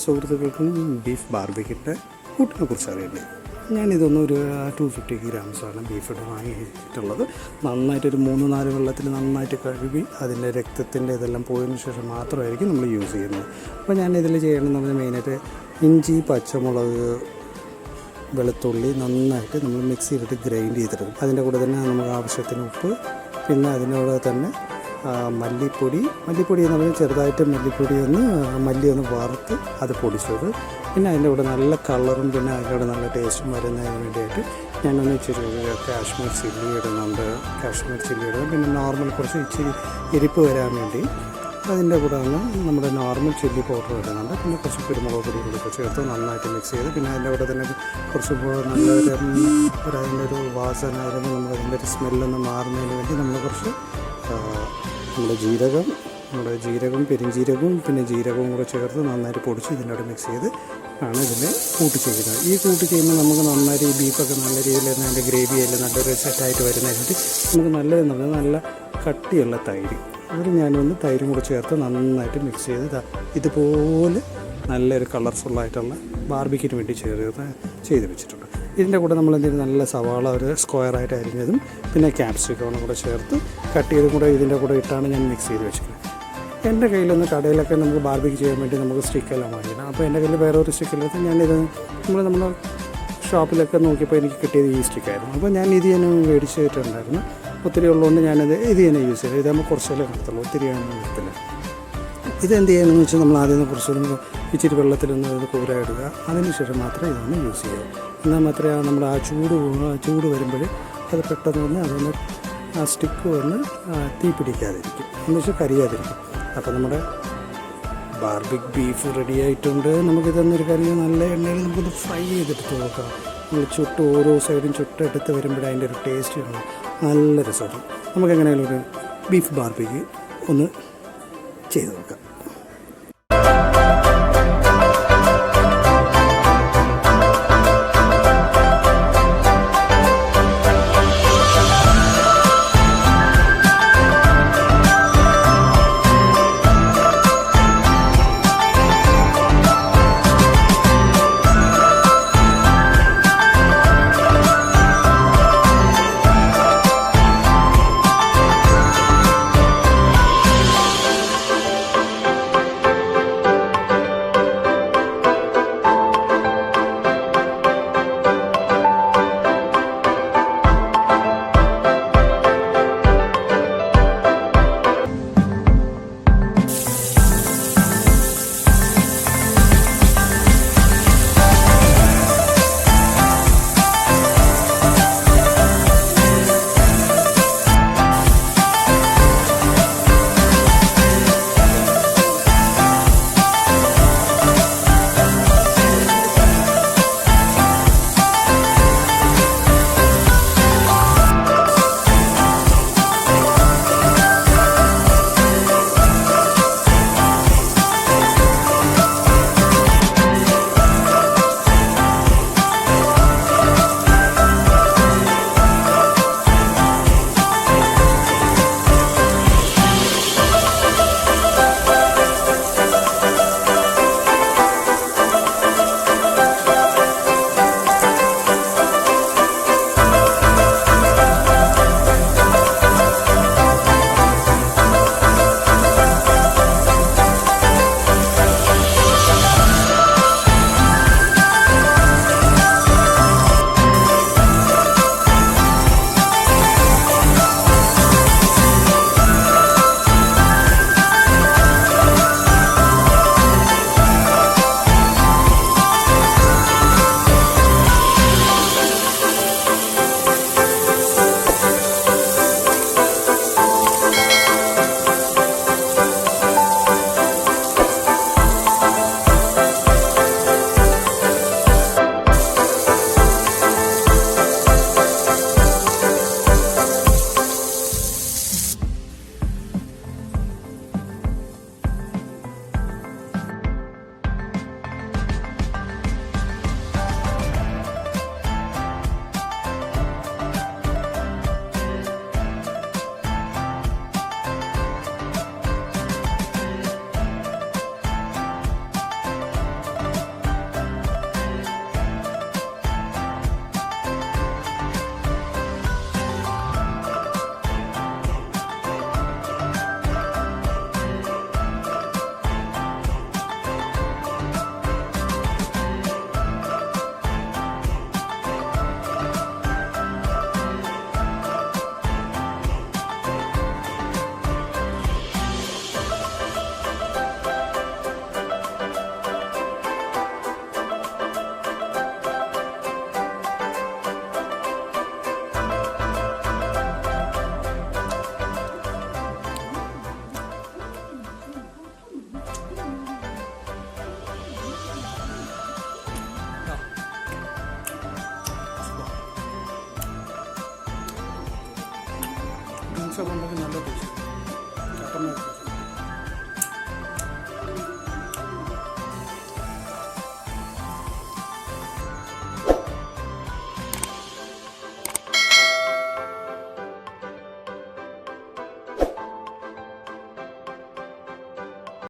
സുഹൃത്തുക്കൾക്കും ബീഫ് ബാർബിക്യൂൻ്റെ കൂട്ടിനെ കുറിച്ച് അറിയേണ്ടത്. ഞാനിതൊന്നും ഒരു 250 ഗ്രാംസാണ് ബീഫിടെ വാങ്ങിയിട്ടുള്ളത്. നന്നായിട്ടൊരു 3-4 വെള്ളത്തിൽ നന്നായിട്ട് കഴുകി അതിൻ്റെ രക്തത്തിൻ്റെ ഇതെല്ലാം പോയതിനു ശേഷം മാത്രമായിരിക്കും നമ്മൾ യൂസ് ചെയ്യുന്നത്. അപ്പോൾ ഞാനിതിൽ ചെയ്യണമെന്ന് പറഞ്ഞാൽ മെയിനായിട്ട് ഇഞ്ചി, പച്ചമുളക്, വെളുത്തുള്ളി നന്നായിട്ട് നമ്മൾ മിക്സിയിലിട്ട് ഗ്രൈൻഡ് ചെയ്തെടുക്കും. അതിൻ്റെ കൂടെ തന്നെ നമുക്ക് ആവശ്യത്തിന് ഉപ്പ്, പിന്നെ അതിനോട് തന്നെ മല്ലിപ്പൊടി എന്ന് പറഞ്ഞാൽ ചെറുതായിട്ട് മല്ലി ഒന്ന് വറുത്ത് അത് പൊടിച്ചത്. പിന്നെ അതിൻ്റെ കൂടെ നല്ല കളറും പിന്നെ അതിൻ്റെ കൂടെ നല്ല ടേസ്റ്റും വരുന്നതിന് വേണ്ടിയിട്ട് ഞാനൊന്ന് ഇച്ചിരി കാശ്മീർ ചില്ലി ഇടുന്നുണ്ട്. പിന്നെ നോർമൽ കുറച്ച് ഇച്ചിരി എരിപ്പ് വരാൻ വേണ്ടി അതിൻ്റെ കൂടെ തന്നെ നമ്മുടെ നോർമൽ ചില്ലി പൗഡർ ഇടുന്നുണ്ട്. പിന്നെ കുറച്ച് കുരുമുളക് പൊടി കൂടി ചേർത്ത് നന്നായിട്ട് മിക്സ് ചെയ്ത് പിന്നെ അതിൻ്റെ കൂടെ തന്നെ കുറച്ച് നല്ലൊരു അതിൻ്റെ ഒരു വാസന ആയിരുന്നു അതിൻ്റെ ഒരു സ്മെല്ലൊന്ന് മാറുന്നതിന് വേണ്ടി നമ്മൾ കുറച്ച് നമ്മുടെ ജീരകം, പെരുംജീരകവും പിന്നെ ജീരകവും കൂടെ ചേർത്ത് നന്നായിട്ട് പൊടിച്ച് ഇതിൻ്റെ കൂടെ മിക്സ് ചെയ്ത് ആണ് ഇതിനെ കൂട്ടി ചെയ്യുന്നത്. ഈ കൂട്ടി ചെയ്യുമ്പോൾ നമുക്ക് നന്നായിട്ട് ഈ ബീഫൊക്കെ നല്ല രീതിയിൽ അതിൻ്റെ ഗ്രേവിയെല്ലാം നല്ലൊരു സെറ്റായിട്ട് വരുന്നതിനായിട്ട് നമുക്ക് നല്ലതെന്ന് പറഞ്ഞാൽ നല്ല കട്ടിയുള്ള തൈര്, അതിൽ ഞാനൊന്ന് തൈരും കൂടെ ചേർത്ത് നന്നായിട്ട് മിക്സ് ചെയ്ത് ഇതുപോലെ നല്ലൊരു കളർഫുള്ളായിട്ടുള്ള ബാർബിക്യൂന് വേണ്ടി ചെയ്ത് വെച്ചിട്ടുണ്ട്. ഇതിൻ്റെ കൂടെ നമ്മൾ എന്തെങ്കിലും നല്ല സവാള ഒരു സ്ക്വയറായിട്ട് അരിഞ്ഞതും പിന്നെ ക്യാപ്സിക്കവും കൂടെ ചേർത്ത് കട്ട് ചെയ്തും കൂടെ ഇതിൻ്റെ കൂടെ ഇട്ടാണ് ഞാൻ മിക്സ് ചെയ്ത് വെച്ചിരിക്കുന്നത്. എൻ്റെ കയ്യിലൊന്ന് കടയിലൊക്കെ നമുക്ക് ബാർബിക്യൂ ചെയ്യാൻ വേണ്ടി നമുക്ക് സ്റ്റിക്കെല്ലാം വാങ്ങിക്കണം. അപ്പോൾ എൻ്റെ കയ്യിൽ വേറെ ഒരു സ്റ്റിക്കില്ലാത്ത ഞാനിത് നമ്മൾ ഷോപ്പിലൊക്കെ നോക്കിയപ്പോൾ എനിക്ക് കിട്ടിയത് ഈ സ്റ്റിക്കായിരുന്നു. അപ്പോൾ ഞാൻ ഇത് ഞാൻ മേടിച്ചിട്ടുണ്ടായിരുന്നു. ഒത്തിരി ഉള്ളതുകൊണ്ട് ഞാനത് ഇത് തന്നെ യൂസ് ചെയ്തു. ഇതാകുമ്പോൾ കുറച്ചല്ലേ നടത്തുള്ളൂ, ഒത്തിരിയൊന്നും നടത്തില്ല. ഇതെന്ത് ചെയ്യണമെന്ന് വെച്ചാൽ നമ്മൾ ആദ്യം കുറച്ച് ഇച്ചിരി വെള്ളത്തിലൊന്ന് ഇത് കൂരായിടുക. അതിന് ശേഷം മാത്രമേ ഇതൊന്ന് യൂസ് ചെയ്യുക. എന്നാൽ മാത്രമേ നമ്മൾ ആ ചൂട് വരുമ്പോൾ അത് പെട്ടെന്ന് വന്ന് അതൊന്ന് ആ സ്റ്റിക്ക് വന്ന് തീ പിടിക്കാതിരിക്കും, എന്ന് വെച്ചാൽ കരിയാതിരിക്കും. അപ്പോൾ നമ്മുടെ ബാർബിക്യൂ ബീഫ് റെഡി ആയിട്ടുണ്ട്. നമുക്കിതൊന്നൊരു നല്ല എണ്ണയിൽ നമുക്കൊന്ന് ഫ്രൈ ചെയ്തെടുത്ത് നോക്കാം. നമ്മൾ ഓരോ സൈഡും ചുട്ടെടുത്ത് വരുമ്പോഴേ അതിൻ്റെ ഒരു ടേസ്റ്റ് കാണാം, നല്ല രസമാണ്. നമുക്കെങ്ങനെയാലും ഒരു ബീഫ് ബാർബിക്യൂ ഒന്ന് ചെയ്ത് നോക്കാം. പീസൊക്കെ ഉണ്ടെങ്കിൽ നല്ല പീസ് കട്ടൻ